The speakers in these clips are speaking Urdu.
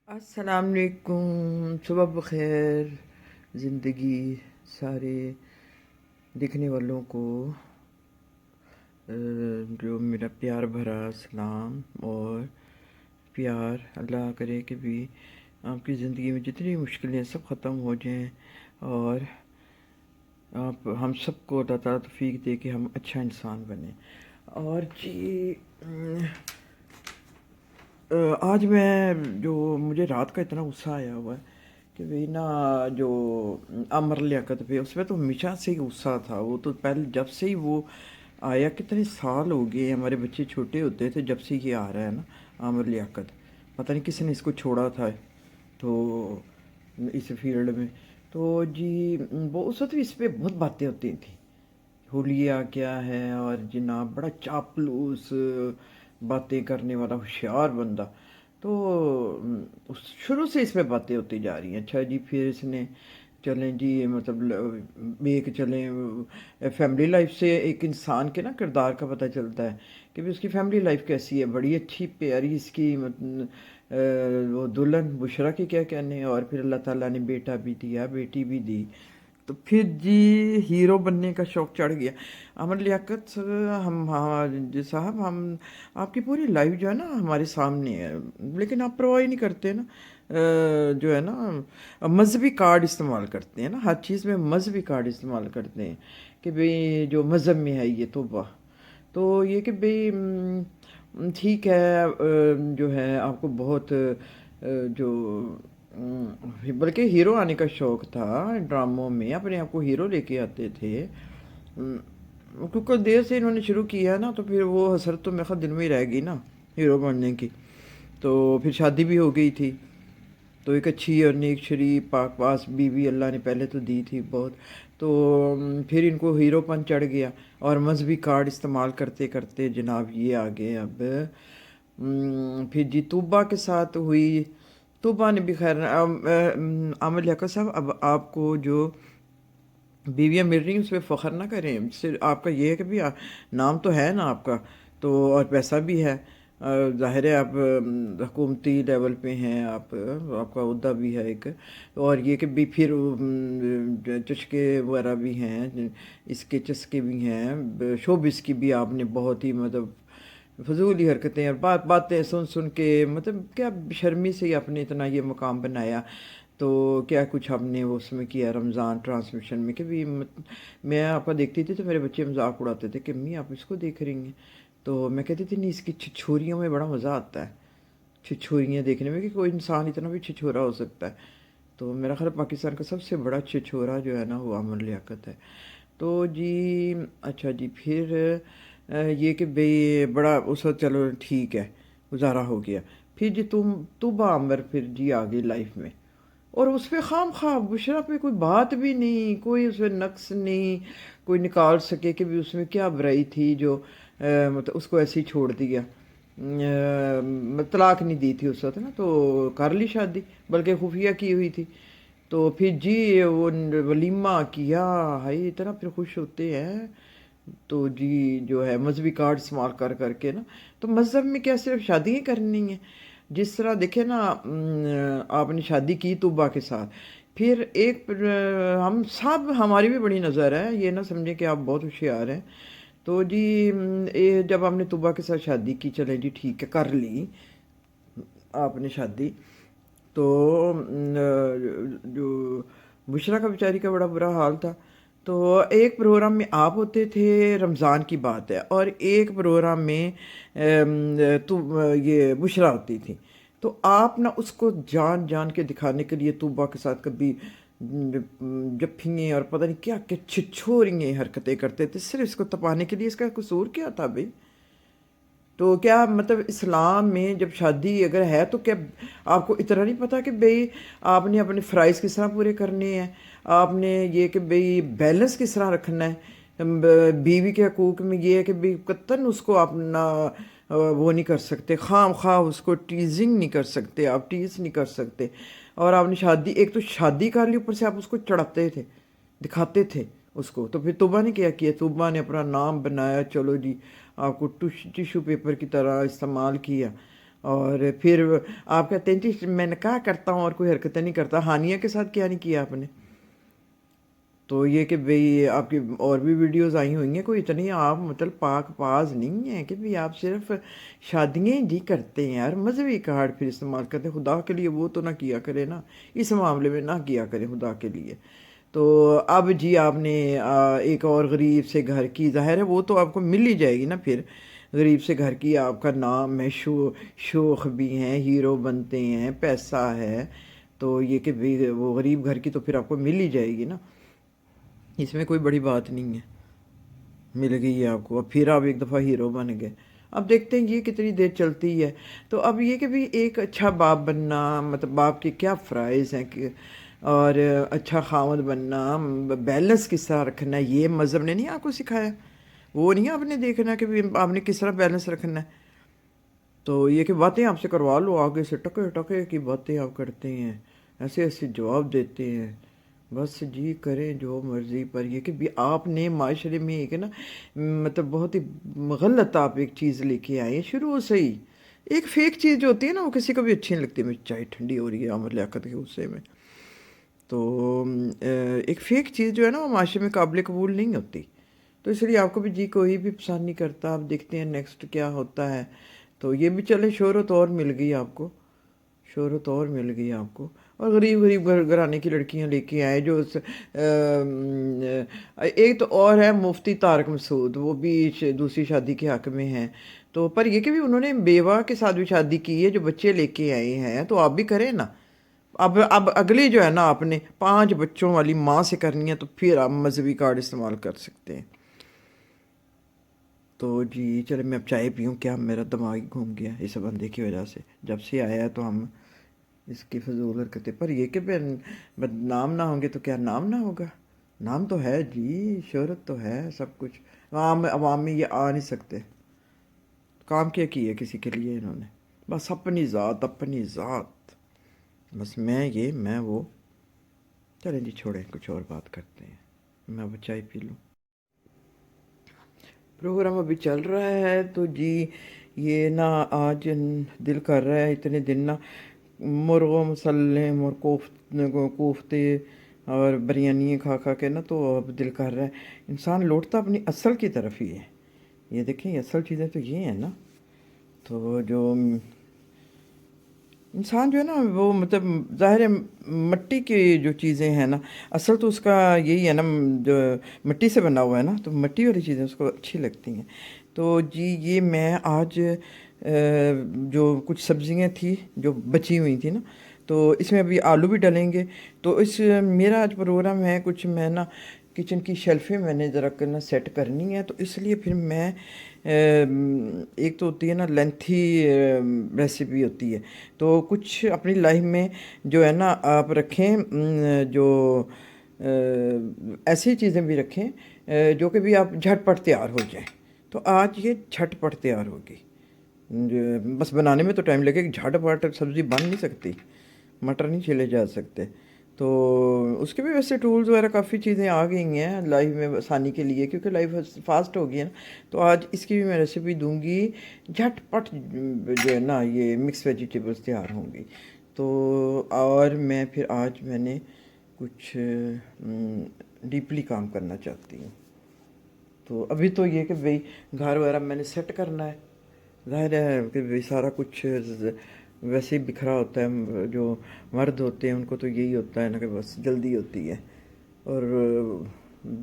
السلام علیکم، صبح بخیر زندگی سارے دیکھنے والوں کو جو میرا پیار بھرا سلام اور پیار اللہ کرے کہ بھی آپ کی زندگی میں جتنی مشکلیں سب ختم ہو جائیں اور آپ ہم سب کو اللہ تعالیٰ توفیق دے کہ ہم اچھا انسان بنیں۔ اور جی آج میں جو مجھے رات کا اتنا غصہ آیا ہوا ہے کہ بھئی نا جو امر لیاقت پہ اس پہ تو ہمیشہ سے ہی غصہ تھا۔ وہ تو پہلے جب سے ہی وہ آیا، کتنے سال ہو گئے، ہمارے بچے چھوٹے ہوتے تھے جب سے یہ آ رہا ہے نا عامر لیاقت۔ پتہ نہیں کس نے اس کو چھوڑا تھا تو اس فیلڈ میں تو جی وہ اس وقت بھی اس پہ بہت باتیں ہوتی تھیں، حلیہ کیا ہے، اور جناب بڑا چاپلوس باتیں کرنے والا ہوشیار بندہ۔ تو شروع سے اس پہ باتیں ہوتی جا رہی ہیں۔ اچھا جی پھر اس نے چلیں جی مطلب ایک چلیں فیملی لائف سے ایک انسان کے نا کردار کا پتہ چلتا ہے کہ بھی اس کی فیملی لائف کیسی ہے، بڑی اچھی پیاری اس کی وہ دلہن بشرا کے کیا کہنے ہیں، اور پھر اللہ تعالیٰ نے بیٹا بھی دیا بیٹی بھی دی۔ تو پھر جی ہیرو بننے کا شوق چڑھ گیا عامر لیاقت جی صاحب، ہم آپ کی پوری لائف جو ہے نا ہمارے سامنے ہے، لیکن آپ پرواہ ہی نہیں کرتے نا، جو ہے نا مذہبی کارڈ استعمال کرتے ہیں نا، ہر چیز میں مذہبی کارڈ استعمال کرتے ہیں کہ بھئی جو مذہب میں ہے یہ توبہ، تو یہ کہ بھئی ٹھیک ہے، جو ہے آپ کو بہت جو بلکہ ہیرو آنے کا شوق تھا ڈراموں میں، اپنے آپ کو ہیرو لے کے آتے تھے۔ کیونکہ دیر سے انہوں نے شروع کیا نا تو پھر وہ حسرت تو میرے خیال دل میں ہی رہ گئی نا ہیرو بننے کی۔ تو پھر شادی بھی ہو گئی تھی، تو ایک اچھی اور نیک شریف پاک پاس بیوی اللہ نے پہلے تو دی تھی بہت، تو پھر ان کو ہیرو پن چڑھ گیا اور مذہبی کارڈ استعمال کرتے کرتے جناب یہ آگے اب پھر جی طوبا کے ساتھ ہوئی۔ طوبا نے بھی خیر عامر لیاقت صاحب، اب آپ کو جو بیویاں مل رہی ہیں اس پہ فخر نہ کریں، صرف آپ کا یہ ہے کہ بھی نام تو ہے نا آپ کا، تو اور پیسہ بھی ہے، ظاہر ہے آپ حکومتی لیول پہ ہیں، آپ کا عہدہ بھی ہے ایک، اور یہ کہ بھی پھر چسکے وغیرہ بھی ہیں، اس کے چسکے بھی ہیں، شوبز کی بھی آپ نے بہت ہی مطلب فضولی حرکتیں اور باتیں سن سن کے مطلب کیا شرمی سے ہی آپ نے اتنا یہ مقام بنایا۔ تو کیا کچھ ہم نے اس میں کیا رمضان ٹرانسمیشن میں کہ بھی میں آپ کا دیکھتی تھی تو میرے بچے مذاق اڑاتے تھے کہ امی آپ اس کو دیکھ رہی ہیں، تو میں کہتی تھی نہیں، اس کی چھچھوریوں میں بڑا مزہ آتا ہے، چھچھوریاں دیکھنے میں کہ کوئی انسان اتنا بھی چھچھورا ہو سکتا ہے۔ تو میرا خیال پاکستان کا سب سے بڑا چھچھورا جو ہے نا وہ عامر لیاقت ہے۔ تو جی اچھا جی پھر یہ کہ بھئی بڑا اس وقت چلو ٹھیک ہے گزارا ہو گیا، پھر جی طوبا عامر پھر جی آگے لائف میں، اور اس پہ خام خواہ بشرا پہ کوئی بات بھی نہیں، کوئی اس پہ نقص نہیں کوئی نکال سکے کہ بھی اس میں کیا برائی تھی جو مطلب اس کو ایسے ہی چھوڑ دیا۔ طلاق نہیں دی تھی اس وقت نا، تو کر لی شادی، بلکہ خفیہ کی ہوئی تھی۔ تو پھر جی وہ ولیمہ کیا، ہائی اتنا پھر خوش ہوتے ہیں، تو جی جو ہے مذہبی کارڈ استعمال کر کر کے نا، تو مذہب میں کیا صرف شادیاں کرنی ہیں؟ جس طرح دیکھیں نا آپ نے شادی کی طوبا کے ساتھ، پھر ایک ہم سب ہماری بھی بڑی نظر ہے، یہ نہ سمجھیں کہ آپ بہت ہوشیار ہیں، تو جی جب ہم نے طوبا کے ساتھ شادی کی، چلے جی ٹھیک ہے کر لی آپ نے شادی، تو جو بشرا کا بیچاری کا بڑا برا حال تھا۔ تو ایک پروگرام میں آپ ہوتے تھے، رمضان کی بات ہے، اور ایک پروگرام میں تو یہ بشرا ہوتی تھی، تو آپ نہ اس کو جان جان کے دکھانے کے لیے طوبا کے ساتھ کبھی جفیاں اور پتہ نہیں کیا کیا چھچھوریاں حرکتیں کرتے تھے صرف اس کو تپانے کے لیے۔ اس کا قصور کیا تھا بھائی؟ تو کیا مطلب اسلام میں جب شادی اگر ہے تو کیا آپ کو اتنا نہیں پتہ کہ بھئی آپ نے اپنے فرائض کس طرح پورے کرنے ہیں، آپ نے یہ کہ بھئی بیلنس کس طرح رکھنا ہے، بیوی کے حقوق میں یہ ہے کہ بھئی قطعاً اس کو آپ نہ وہ نہیں کر سکتے، خام خواہ اس کو ٹیزنگ نہیں کر سکتے، آپ ٹیز نہیں کر سکتے، اور آپ نے شادی ایک تو شادی کر لی، اوپر سے آپ اس کو چڑھاتے تھے دکھاتے تھے اس کو۔ تو پھر طوبا نے کیا کیا، طوبا نے اپنا نام بنایا، چلو جی آپ کو ٹیشو پیپر کی طرح استعمال کیا، اور پھر آپ کہتے ہیں جی میں نکاح کرتا ہوں اور کوئی حرکتیں نہیں کرتا، ہانیہ کے ساتھ کیا نہیں کیا آپ نے؟ تو یہ کہ بھئی آپ کی اور بھی ویڈیوز آئی ہوئی ہیں، کوئی اتنی آپ مطلب پاک پاز نہیں ہیں کہ بھئی آپ صرف شادیاں جی کرتے ہیں یار، مذہبی کارڈ پھر استعمال کرتے ہیں، خدا کے لیے وہ تو نہ کیا کرے نا، اس معاملے میں نہ کیا کرے خدا کے لیے۔ تو اب جی آپ نے ایک اور غریب سے گھر کی، ظاہر ہے وہ تو آپ کو مل ہی جائے گی نا، پھر غریب سے گھر کی آپ کا نام ہے، شوخ بھی ہیں، ہیرو بنتے ہیں، پیسہ ہے، تو یہ کہ بھئی وہ غریب گھر کی تو پھر آپ کو مل ہی جائے گی نا، اس میں کوئی بڑی بات نہیں ہے، مل گئی ہے آپ کو، اب پھر آپ ایک دفعہ ہیرو بن گئے۔ اب دیکھتے ہیں یہ کتنی دیر چلتی ہے۔ تو اب یہ کہ بھی ایک اچھا باپ بننا، مطلب باپ کے کیا فرائض ہیں کہ، اور اچھا خاوند بننا، بیلنس کس طرح رکھنا ہے، یہ مذہب نے نہیں آپ کو سکھایا، وہ نہیں آپ نے دیکھنا کہ بھی آپ نے کس طرح بیلنس رکھنا ہے۔ تو یہ کہ باتیں آپ سے کروا لو، آگے سے ٹکے ٹکے کی باتیں آپ کرتے ہیں، ایسے ایسے جواب دیتے ہیں، بس جی کریں جو مرضی، پر یہ کہ بھی آپ نے معاشرے میں ایک ہے نا، مطلب بہت ہی غلط آپ ایک چیز لے کے آئے ہیں شروع سے ہی۔ ایک فیک چیز جو ہوتی ہے نا وہ کسی کو بھی اچھی نہیں لگتی، میں چائے ٹھنڈی ہو رہی ہے عمر لیاقت کے غصے میں، تو ایک فیک چیز جو ہے نا وہ معاشرے میں قابل قبول نہیں ہوتی، تو اس لیے آپ کو بھی جی کوئی بھی پسند نہیں کرتا۔ آپ دیکھتے ہیں نیکسٹ کیا ہوتا ہے، تو یہ بھی چلے شہرت اور مل گئی آپ کو، شہرت اور مل گئی آپ کو، اور غریب غریب گھرانے کی لڑکیاں لے کے آئے جو ایک تو اور ہے مفتی طارق مسعود، وہ بھی دوسری شادی کے حق میں ہیں، تو پر یہ کہ بھی انہوں نے بیوہ کے ساتھ بھی شادی کی ہے، جو بچے لے کے آئے ہیں، تو آپ بھی کریں نا۔ اب اگلی جو ہے نا آپ نے 5 بچوں والی ماں سے کرنی ہے، تو پھر آپ مذہبی کارڈ استعمال کر سکتے ہیں۔ تو جی چلے میں اب چائے پیوں، کیا میرا دماغ ہی گھوم گیا اس بندے کی وجہ سے، جب سے آیا ہے تو ہم اس کی فضول حرکتیں، پر یہ کہ پھر نام نہ ہوں گے تو کیا نام نہ ہوگا، نام تو ہے جی، شہرت تو ہے، سب کچھ عام عوام میں یہ آ نہیں سکتے۔ کام کیا کیا کسی کے لیے انہوں نے، بس اپنی ذات اپنی ذات، بس میں یہ میں وہ۔ چلیں جی چھوڑیں، کچھ اور بات کرتے ہیں، میں اب چائے پی لوں۔ پروگرام ابھی چل رہا ہے، تو جی یہ نا آج دل کر رہا ہے اتنے دن نا مرغ مسلم اور کوفتے اور بریانی کھا کھا کے نا، تو اب دل کر رہا ہے انسان لوٹتا اپنی اصل کی طرف ہی ہے۔ یہ دیکھیں یہ اصل چیزیں تو یہ ہیں نا، تو جو انسان جو ہے نا وہ مطلب ظاہر ہے مٹی کی جو چیزیں ہیں نا، اصل تو اس کا یہی ہے نا، جو مٹی سے بنا ہوا ہے نا، تو مٹی والی چیزیں اس کو اچھی لگتی ہیں۔ تو جی یہ میں آج جو کچھ سبزیاں تھیں جو بچی ہوئی تھیں نا، تو اس میں ابھی آلو بھی ڈلیں گے، تو اس میرا آج پروگرام ہے کچھ، میں نا کچن کی شیلفیں میں نے ذرا کرنا سیٹ کرنی ہے، تو اس لیے پھر میں ایک تو ہوتی ہے نا لینتھی ریسیپی ہوتی ہے، تو کچھ اپنی لائف میں جو ہے نا آپ رکھیں، جو ایسی چیزیں بھی رکھیں جو کہ بھی آپ جھٹ پٹ تیار ہو جائیں، تو آج یہ جھٹ پٹ تیار ہوگی، بس بنانے میں تو ٹائم لگے گا، جھٹ پٹ سبزی بن نہیں سکتی، مٹر نہیں چھیلے جا سکتے، تو اس کے بھی ویسے ٹولز وغیرہ کافی چیزیں آ گئی ہیں لائف میں آسانی کے لیے، کیونکہ لائف فاسٹ ہو گئی ہے نا، تو آج اس کی بھی میں ریسیپی دوں گی، جھٹ پٹ جو ہے نا یہ مکس ویجیٹیبلز تیار ہوں گی۔ تو اور میں پھر آج میں نے کچھ ڈیپلی کام کرنا چاہتی ہوں، تو ابھی تو یہ کہ بھئی گھر وغیرہ میں نے سیٹ کرنا ہے، ظاہر ہے کہ بھئی سارا کچھ ویسے ہی بکھرا ہوتا ہے، جو مرد ہوتے ہیں ان کو تو یہی ہوتا ہے نا کہ بس جلدی ہوتی ہے، اور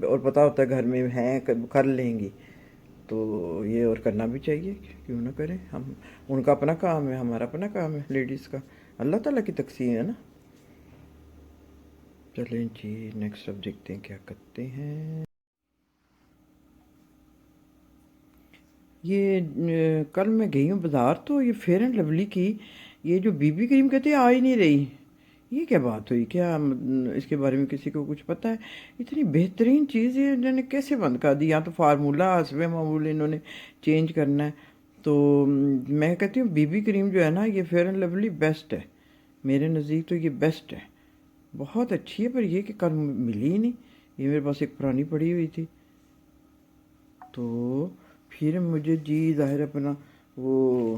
اور پتہ ہوتا ہے گھر میں ہیں کر لیں گی، تو یہ اور کرنا بھی چاہیے، کیوں نہ کریں ہم، ان کا اپنا کام ہے، ہمارا اپنا کام ہے لیڈیز کا، اللہ تعالیٰ کی تقسیم ہے نا۔ چلیں جی نیکسٹ اب دیکھتے ہیں کیا کرتے ہیں۔ یہ کل میں گئی ہوں بازار، تو یہ فیئر اینڈ لولی کی یہ جو بی بی کریم کہتے ہیں آ ہی نہیں رہی، یہ کیا بات ہوئی، کیا اس کے بارے میں کسی کو کچھ پتہ ہے؟ اتنی بہترین چیز ہے انہوں نے کیسے بند کر دی، یا تو فارمولہ حسب معمول انہوں نے چینج کرنا ہے، تو میں کہتی ہوں بی بی کریم جو ہے نا یہ فیئر اینڈ لولی بیسٹ ہے، میرے نزدیک تو یہ بیسٹ ہے، بہت اچھی ہے، پر یہ کہ کل ملی ہی نہیں، یہ میرے پاس ایک پرانی پڑی ہوئی تھی، تو پھر مجھے جی ظاہر اپنا وہ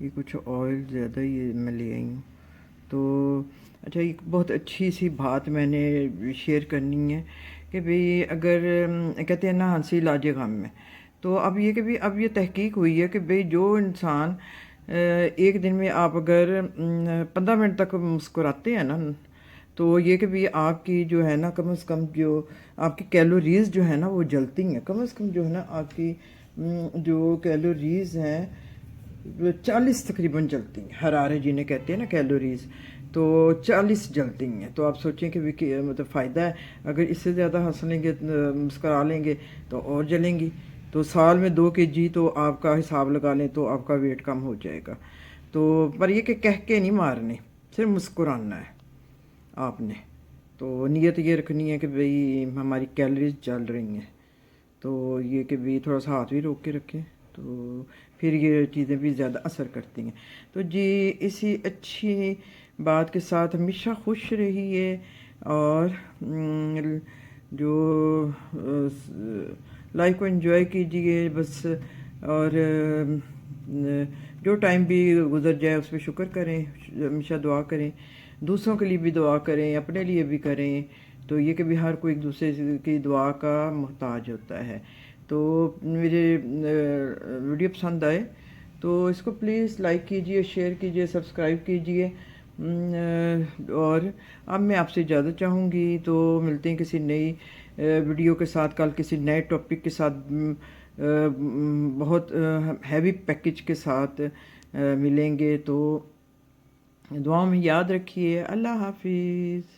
یہ کچھ آئل زیادہ ہی میں لے آئی ہوں. تو اچھا ایک بہت اچھی سی بات میں نے شیئر کرنی ہے کہ بھئی اگر کہتے ہیں نا ہنسی علاج غم میں، تو اب یہ کہ بھی اب یہ تحقیق ہوئی ہے کہ بھئی جو انسان ایک دن میں آپ اگر 15 منٹ تک مسکراتے ہیں نا، تو یہ کہ بھی آپ کی جو ہے نا کم از کم جو آپ کی کیلوریز جو ہے نا وہ جلتی ہیں، کم از کم جو ہے نا آپ کی جو کیلوریز ہیں 40 تقریباً جلتی ہیں. حرارے جنہیں کہتے ہیں نا کیلوریز، تو 40 جلتی ہیں. تو آپ سوچیں کہ مطلب فائدہ ہے. اگر اس سے زیادہ ہنس لیں گے مسکرا لیں گے تو اور جلیں گی. تو سال میں 2 kg تو آپ کا حساب لگا لیں تو آپ کا ویٹ کم ہو جائے گا. تو پر یہ کہ کہہ کے نہیں مارنے، صرف مسکرانا ہے آپ نے. تو نیت یہ رکھنی ہے کہ بھئی ہماری کیلریز چل رہی ہیں، تو یہ کہ بھی تھوڑا سا ہاتھ بھی روک کے رکھیں تو پھر یہ چیزیں بھی زیادہ اثر کرتی ہیں. تو جی اسی اچھی بات کے ساتھ ہمیشہ خوش رہیے اور جو لائف کو انجوائے کیجیے بس. اور جو ٹائم بھی گزر جائے اس پہ شکر کریں، ہمیشہ دعا کریں، دوسروں کے لیے بھی دعا کریں، اپنے لیے بھی کریں. تو یہ کہ بھی ہر کوئی ایک دوسرے کی دعا کا محتاج ہوتا ہے. تو میرے ویڈیو پسند آئے تو اس کو پلیز لائک کیجئے، شیئر کیجئے، سبسکرائب کیجئے. اور اب میں آپ سے اجازت چاہوں گی. تو ملتے ہیں کسی نئی ویڈیو کے ساتھ، کل کسی نئے ٹاپک کے ساتھ، بہت ہیوی پیکج کے ساتھ ملیں گے. تو دعاؤں میں یاد رکھیے. اللہ حافظ.